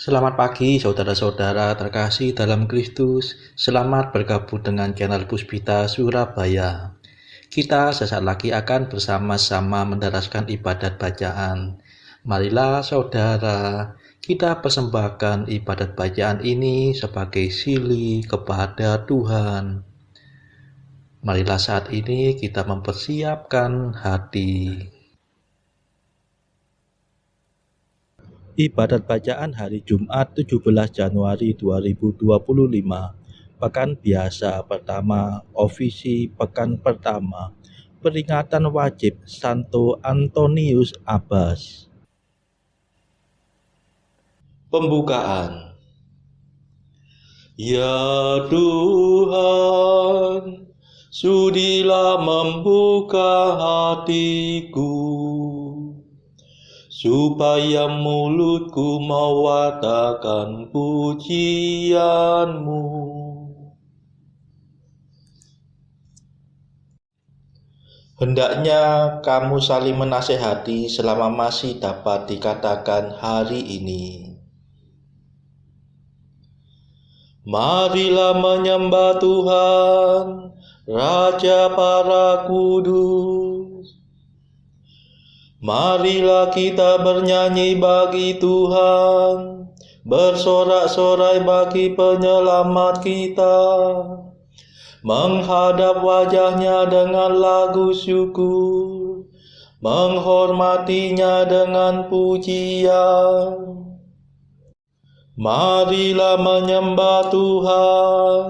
Selamat pagi saudara-saudara terkasih dalam Kristus. Selamat bergabung dengan channel Puspita Surabaya. Kita sesaat lagi akan bersama-sama mendaraskan ibadat bacaan. Marilah saudara, kita persembahkan ibadat bacaan ini sebagai sili kepada Tuhan. Marilah saat ini kita mempersiapkan hati. Ibadat bacaan hari Jumat 17 Januari 2025, Pekan Biasa Pertama, Ofisi Pekan Pertama, Peringatan Wajib Santo Antonius Abbas. Pembukaan. Ya Tuhan, sudilah membuka hatiku, supaya mulutku mewartakan pujian-Mu. Hendaknya kamu saling menasehati selama masih dapat dikatakan hari ini. Marilah menyembah Tuhan, Raja para kudus. Marilah kita bernyanyi bagi Tuhan, bersorak-sorai bagi penyelamat kita, menghadap wajahnya dengan lagu syukur, menghormatinya dengan pujian. Marilah menyembah Tuhan,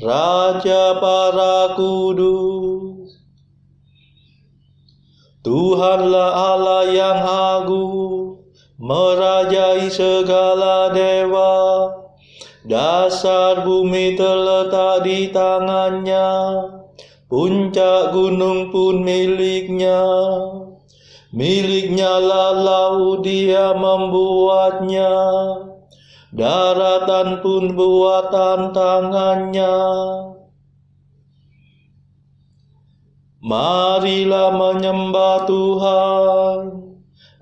Raja para kudus. Tuhanlah Allah yang agung, merajai segala dewa. Dasar bumi terletak di tangannya, puncak gunung pun miliknya. Miliknya lah laut, dia membuatnya, daratan pun buatan tangannya. Marilah menyembah Tuhan,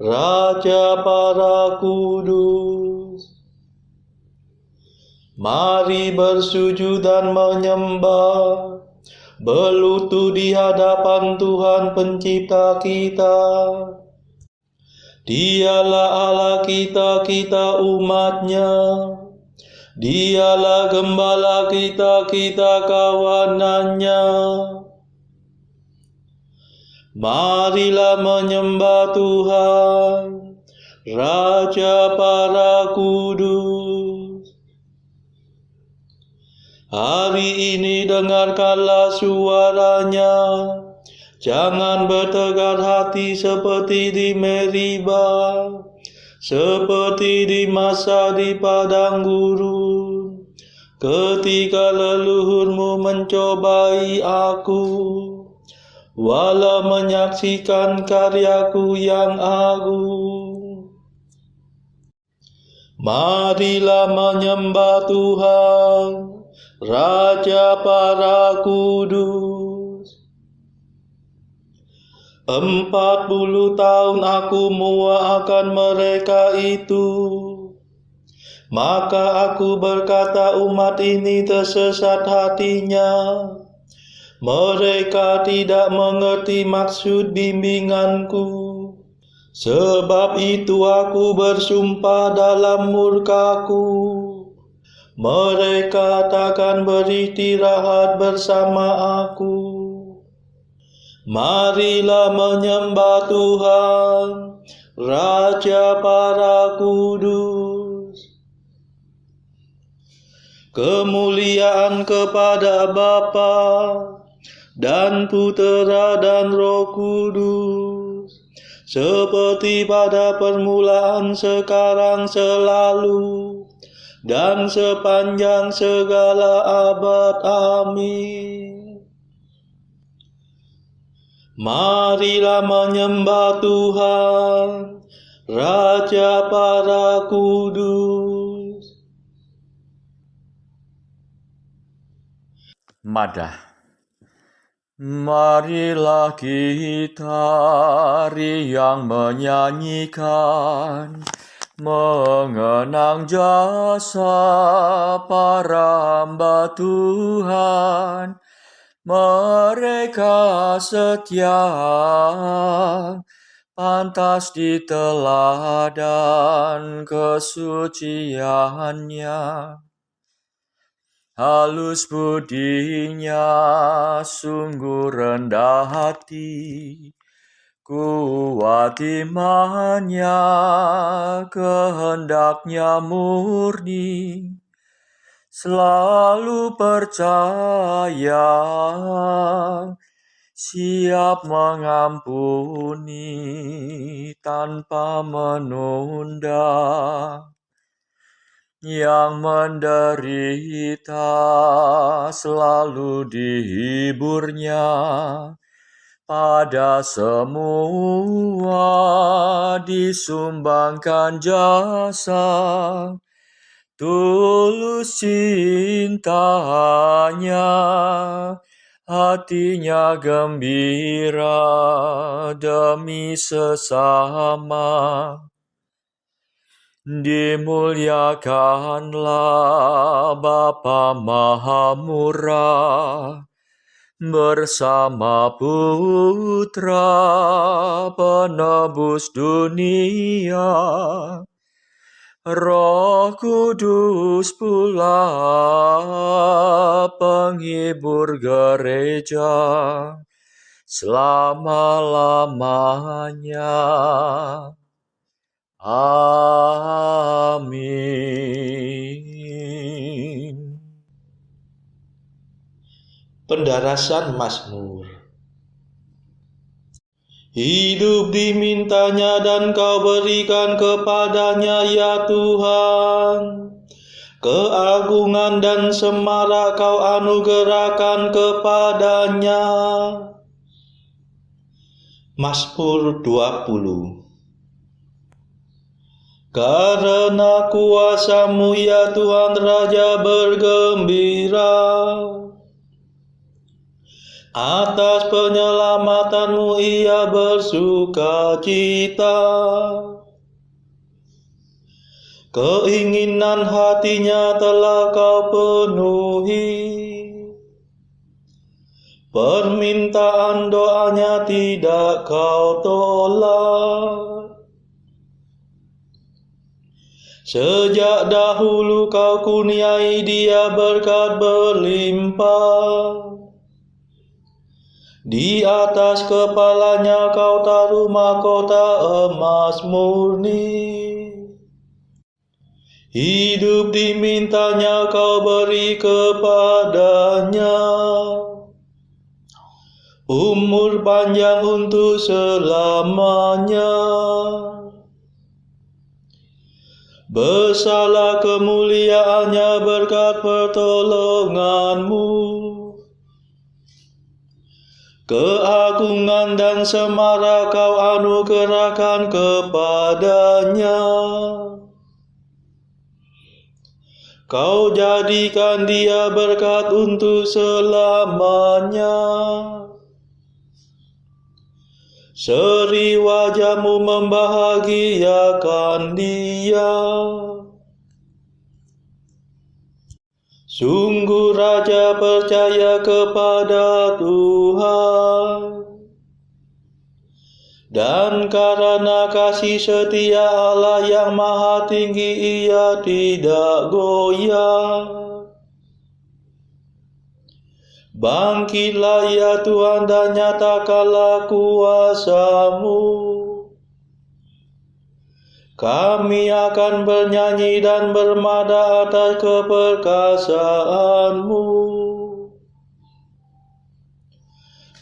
Raja para kudus. Mari bersujud dan menyembah, berlutut di hadapan Tuhan pencipta kita. Dialah Allah kita, kita umatnya. Dialah gembala kita, kita kawanannya. Marilah menyembah Tuhan, Raja para kudus. Hari ini dengarkanlah suaranya, jangan bertegar hati seperti di Meriba, seperti di masa di padang gurun, ketika leluhurmu mencobai aku, walau menyaksikan karyaku yang agung. Marilah menyembah Tuhan, Raja para kudus. 40 tahun aku muak akan mereka itu. Maka aku berkata, umat ini tersesat hatinya. Mereka tidak mengerti maksud bimbinganku. Sebab itu aku bersumpah dalam murkaku, mereka takkan beristirahat bersama aku. Marilah menyembah Tuhan, Raja para kudus. Kemuliaan kepada Bapa dan Putera dan Roh Kudus, seperti pada permulaan, sekarang, selalu, dan sepanjang segala abad. Amin. Marilah menyembah Tuhan, Raja para kudus. Madah. Marilah kita riang menyanyikan, mengenang jasa para hamba Tuhan, mereka setia, pantas diteladan kesuciannya. Halus budinya, sungguh rendah hati, kuat imannya, kehendaknya murni, selalu percaya, siap mengampuni tanpa menunda. Yang menderita selalu dihiburnya, pada semua disumbangkan jasa, tulus cintanya, hatinya gembira demi sesama. Dimuliakanlah Bapa Maha Murah, bersama Putra penebus dunia, Roh Kudus pula penghibur gereja selama-lamanya. Amin. Pendarasan Mazmur. Hidup dimintanya dan Kau berikan kepadanya, ya Tuhan. Keagungan dan semarak Kau anugerahkan kepadanya. Mazmur 20. Karena kuasa-Mu, ya Tuhan, Raja bergembira. Atas penyelamatan-Mu ia bersuka cita. Keinginan hatinya telah Kau penuhi. Permintaan doanya tidak Kau tolak. Sejak dahulu Kau kurniai dia berkat berlimpah. Di atas kepalanya Kau taruh mahkota emas murni. Hidup dimintanya Kau beri kepadanya. Umur panjang untuk selamanya. Besarlah kemuliaannya berkat pertolongan-Mu. Keagungan dan semarak Kau anugerahkan kepadanya. Kau jadikan dia berkat untuk selamanya. Seri wajah-Mu membahagiakan dia. Sungguh raja percaya kepada Tuhan. Dan karena kasih setia Allah yang maha tinggi ia tidak goyah. Bangkitlah ya Tuhan dan nyatakanlah kuasa-Mu. Kami akan bernyanyi dan bermada atas keperkasaan-Mu.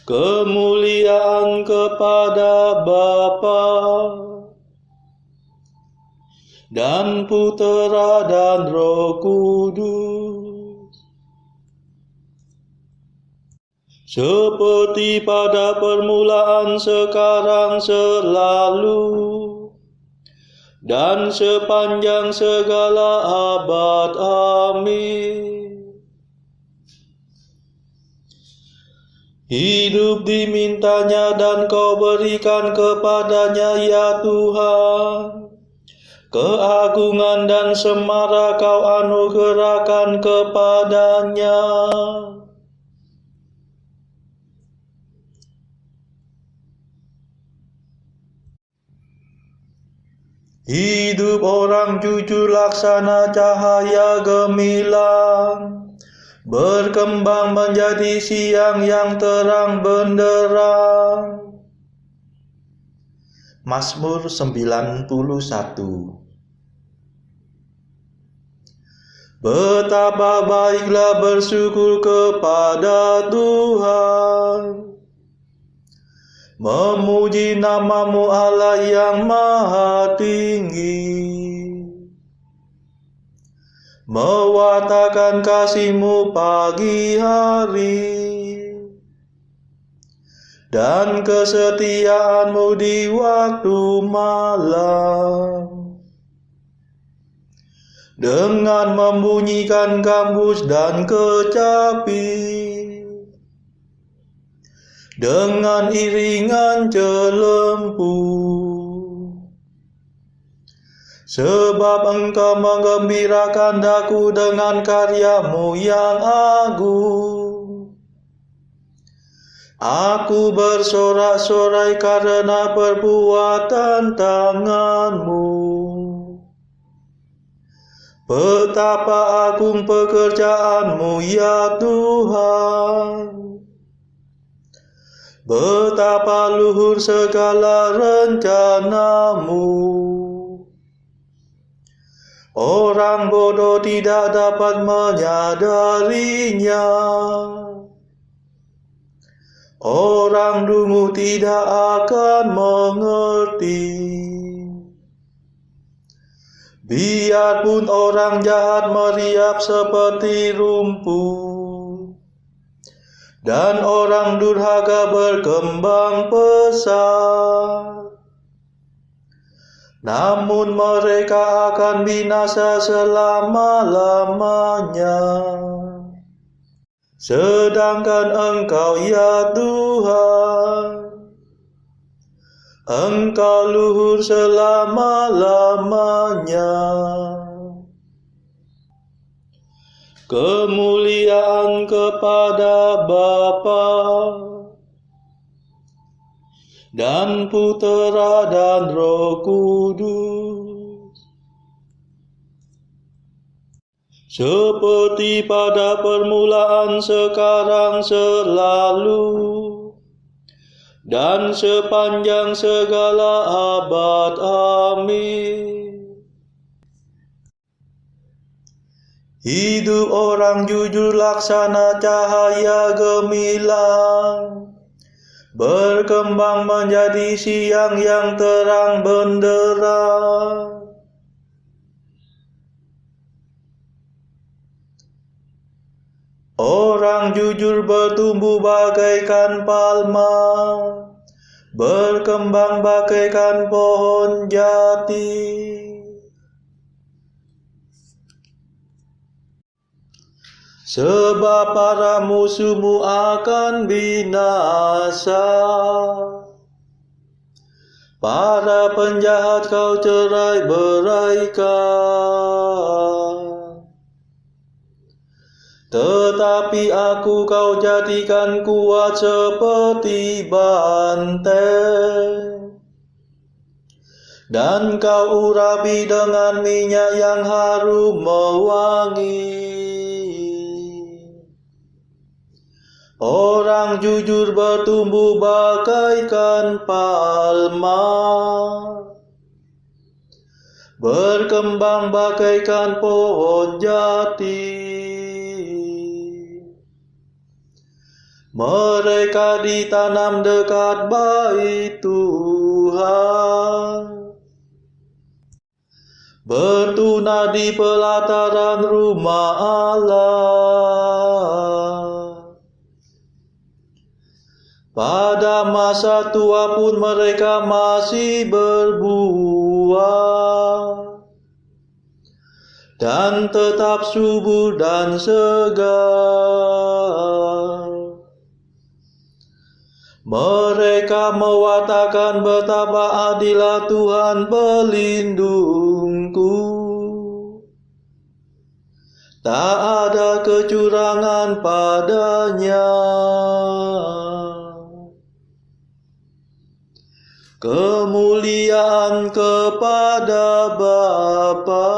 Kemuliaan kepada Bapa dan Putera dan Roh Kudus. Seperti pada permulaan, sekarang, selalu, dan sepanjang segala abad. Amin. Hidup dimintanya dan Kau berikan kepadanya, ya Tuhan. keagungan dan semara Kau anugerahkan kepadanya. Hidup orang jujur laksana cahaya gemilang, berkembang menjadi siang yang terang benderang. Mazmur 91. Betapa baiklah bersyukur kepada Tuhan, memuji nama-Mu Allah yang maha tinggi, mewartakan kasih-Mu pagi hari, dan kesetiaan-Mu di waktu malam. Dengan membunyikan gambus dan kecapi, dengan iringan celempu, sebab Engkau menggembirakan daku dengan karya-Mu yang agung. Aku bersorak-sorai karena perbuatan tangan-Mu. Betapa agung pekerjaan-Mu ya Tuhan, betapa luhur segala rencana-Mu. Orang bodoh tidak dapat menyadarinya, orang dungu tidak akan mengerti. Biarpun orang jahat meriap seperti rumput, dan orang durhaka berkembang pesat, namun mereka akan binasa selama-lamanya. Sedangkan Engkau ya Tuhan, Engkau luhur selama-lamanya. Kemuliaan kepada Bapa dan Putera dan Roh Kudus, seperti pada permulaan, sekarang, selalu, dan sepanjang segala abad. Amin. Hidup orang jujur laksana cahaya gemilang, berkembang menjadi siang yang terang benderang. Orang jujur bertumbuh bagaikan palma, berkembang bagaikan pohon jati. Sebab para musuh-Mu akan binasa, para penjahat Kau cerai-beraikan. Tetapi aku Kau jadikan kuat seperti banteng, dan Kau urapi dengan minyak yang harum mewangi. Orang jujur bertumbuh bagaikan palma, berkembang bagaikan pohon jati. Mereka ditanam dekat bait Tuhan, bertunas di pelataran rumah Allah. Pada masa tua pun mereka masih berbuah, dan tetap subur dan segar. Mereka mewatakan betapa adilah Tuhan pelindungku. Tak ada kecurangan padanya. Kemuliaan kepada Bapa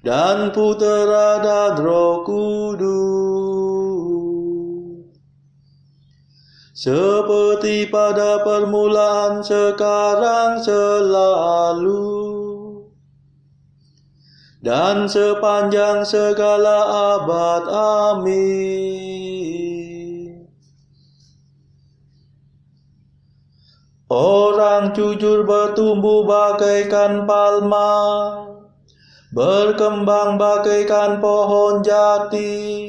dan Putera dan Roh Kudus, seperti pada permulaan, sekarang, selalu, dan sepanjang segala abad. Amin. Orang jujur bertumbuh bagaikan palma, berkembang bagaikan pohon jati.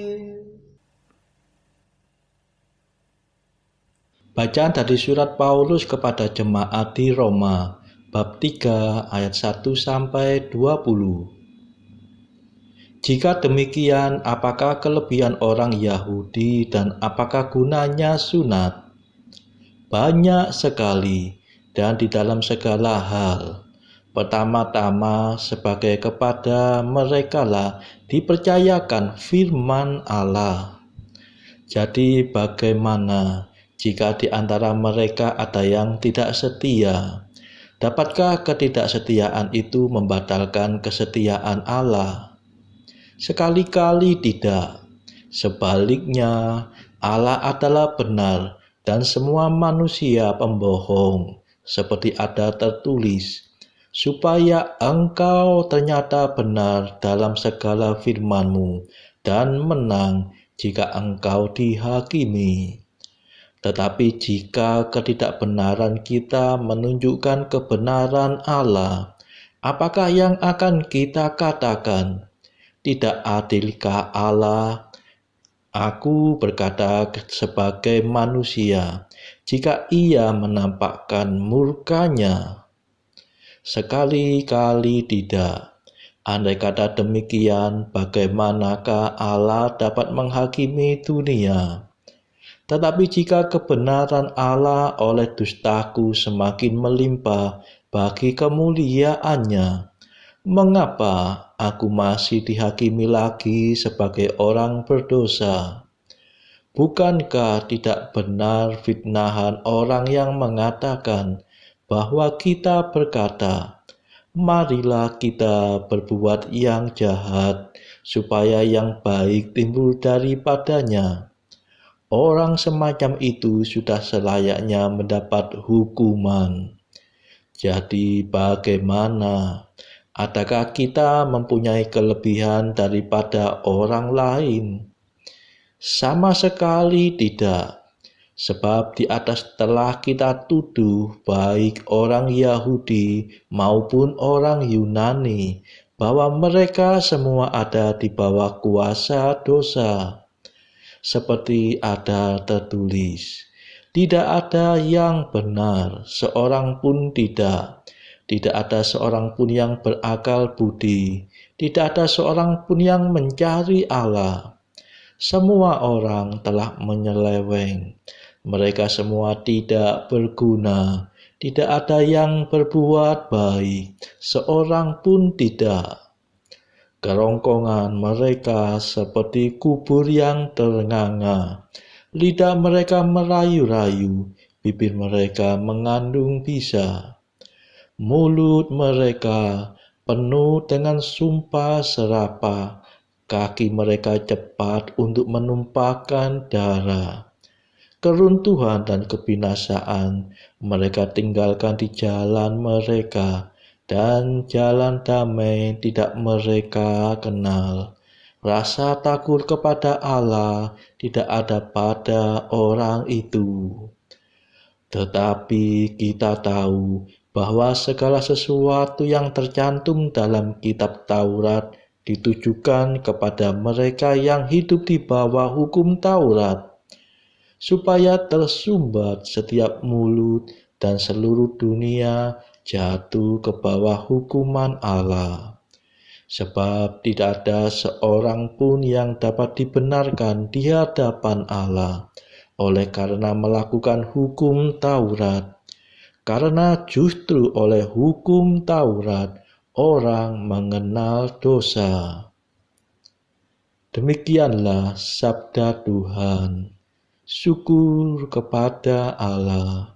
Bacaan dari surat Paulus kepada jemaat di Roma, bab 3 ayat 1 sampai 20. Jika demikian, apakah kelebihan orang Yahudi dan apakah gunanya sunat? Banyak sekali, dan di dalam segala hal. Pertama-tama, sebagai kepada merekalah dipercayakan firman Allah. Jadi bagaimana jika di antara mereka ada yang tidak setia? Dapatkah ketidaksetiaan itu membatalkan kesetiaan Allah? Sekali-kali tidak. Sebaliknya, Allah adalah benar dan semua manusia pembohong, seperti ada tertulis, supaya engkau ternyata benar dalam segala firman-Mu dan menang jika engkau dihakimi. Tetapi jika ketidakbenaran kita menunjukkan kebenaran Allah, apakah yang akan kita katakan? Tidak adilkah Allah? Aku berkata sebagai manusia, jika ia menampakkan murkanya. Sekali-kali tidak. Andai kata demikian, bagaimanakah Allah dapat menghakimi dunia? Tetapi jika kebenaran Allah oleh dustaku semakin melimpah bagi kemuliaannya, mengapa aku masih dihakimi lagi sebagai orang berdosa? Bukankah tidak benar fitnahan orang yang mengatakan bahwa kita berkata, marilah kita berbuat yang jahat, supaya yang baik timbul daripadanya. Orang semacam itu sudah selayaknya mendapat hukuman. Jadi bagaimana? Adakah kita mempunyai kelebihan daripada orang lain? Sama sekali tidak. Sebab di atas telah kita tuduh baik orang Yahudi maupun orang Yunani, bahwa mereka semua ada di bawah kuasa dosa. Seperti ada tertulis, tidak ada yang benar, seorang pun tidak. Tidak ada seorang pun yang berakal budi, tidak ada seorang pun yang mencari Allah. Semua orang telah menyeleweng, mereka semua tidak berguna, tidak ada yang berbuat baik, seorang pun tidak. Kerongkongan mereka seperti kubur yang ternganga, lidah mereka merayu-rayu, bibir mereka mengandung bisa. Mulut mereka penuh dengan sumpah serapah, kaki mereka cepat untuk menumpahkan darah. Keruntuhan dan kebinasaan mereka tinggalkan di jalan mereka, dan jalan damai tidak mereka kenal. Rasa takut kepada Allah tidak ada pada orang itu. Tetapi kita tahu bahwa segala sesuatu yang tercantum dalam kitab Taurat ditujukan kepada mereka yang hidup di bawah hukum Taurat, supaya tersumbat setiap mulut dan seluruh dunia jatuh ke bawah hukuman Allah. Sebab tidak ada seorang pun yang dapat dibenarkan di hadapan Allah, oleh karena melakukan hukum Taurat. Karena justru oleh hukum Taurat orang mengenal dosa. Demikianlah sabda Tuhan. Syukur kepada Allah.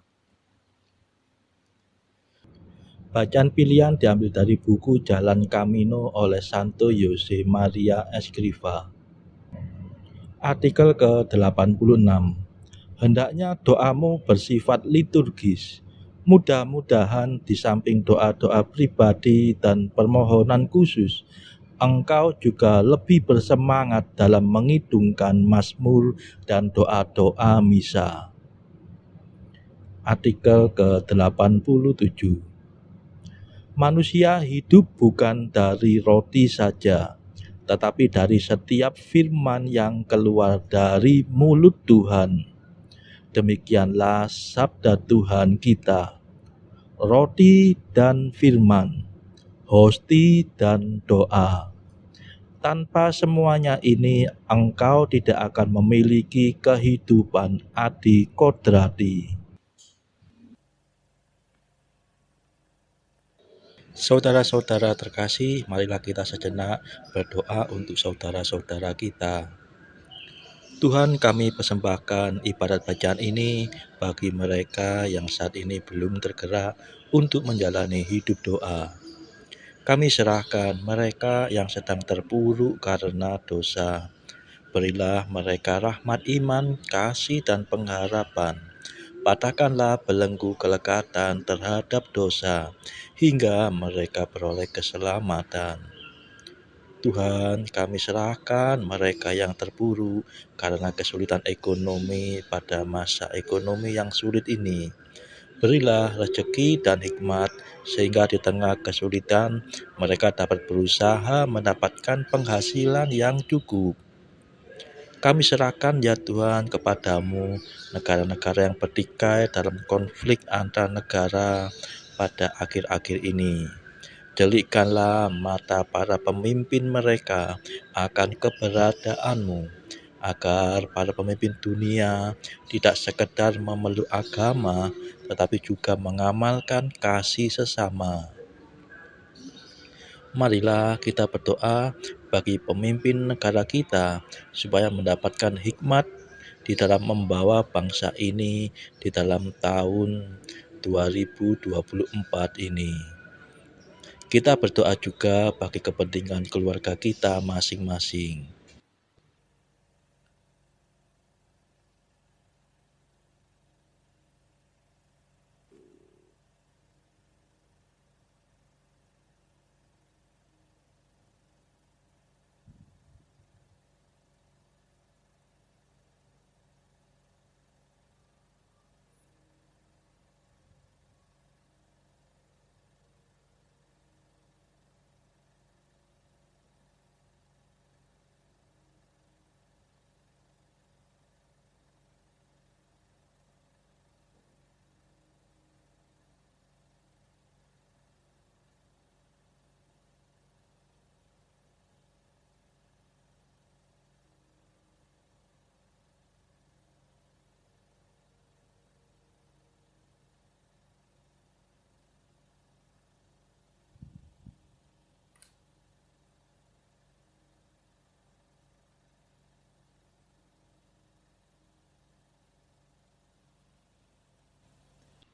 Bacaan pilihan diambil dari buku Jalan Camino oleh Santo Jose Maria Escrivá. Artikel ke-86. Hendaknya doamu bersifat liturgis. Mudah-mudahan di samping doa-doa pribadi dan permohonan khusus, engkau juga lebih bersemangat dalam mengidungkan mazmur dan doa-doa misa. Artikel ke-87. Manusia hidup bukan dari roti saja, tetapi dari setiap firman yang keluar dari mulut Tuhan. Demikianlah sabda Tuhan kita, roti dan firman, hosti dan doa. Tanpa semuanya ini, engkau tidak akan memiliki kehidupan adikodrati. Saudara-saudara terkasih, marilah kita sejenak berdoa untuk saudara-saudara kita. Tuhan, kami persembahkan ibadat bacaan ini bagi mereka yang saat ini belum tergerak untuk menjalani hidup doa. Kami serahkan mereka yang sedang terpuruk karena dosa. Berilah mereka rahmat iman, kasih, dan pengharapan. Patahkanlah belenggu kelekatan terhadap dosa, hingga mereka beroleh keselamatan. Tuhan, kami serahkan mereka yang terpuruk karena kesulitan ekonomi pada masa ekonomi yang sulit ini. Berilah rezeki dan hikmat, sehingga di tengah kesulitan mereka dapat berusaha mendapatkan penghasilan yang cukup. Kami serahkan ya Tuhan kepadamu negara-negara yang bertikai dalam konflik antar negara pada akhir-akhir ini. Delikkanlah mata para pemimpin mereka akan keberadaanmu, agar para pemimpin dunia tidak sekedar memeluk agama, tetapi juga mengamalkan kasih sesama. Marilah kita berdoa bagi pemimpin negara kita supaya mendapatkan hikmat di dalam membawa bangsa ini di dalam tahun 2024 ini. Kita berdoa juga bagi kepentingan keluarga kita masing-masing.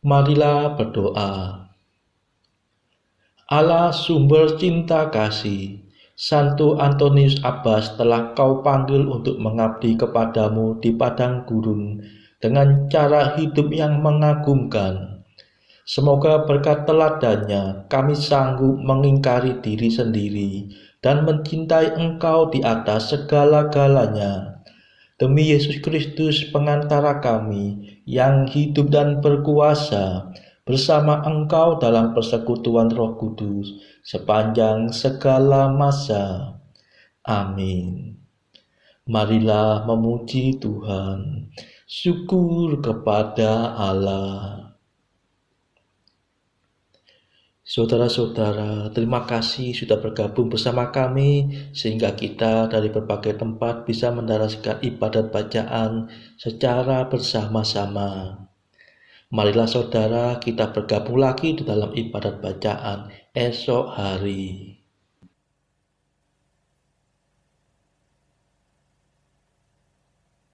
Marilah berdoa. Allah sumber cinta kasih, Santo Antonius Abbas telah kau panggil untuk mengabdi kepadamu di padang gurun dengan cara hidup yang mengagumkan. Semoga berkat teladannya kami sanggup mengingkari diri sendiri dan mencintai Engkau di atas segala-galanya. Demi Yesus Kristus pengantara kami yang hidup dan berkuasa bersama Engkau dalam persekutuan Roh Kudus sepanjang segala masa. Amin. Marilah memuji Tuhan. Syukur kepada Allah. Saudara-saudara, terima kasih sudah bergabung bersama kami sehingga kita dari berbagai tempat bisa mendaraskan ibadat bacaan secara bersama-sama. Marilah saudara kita bergabung lagi di dalam ibadat bacaan esok hari.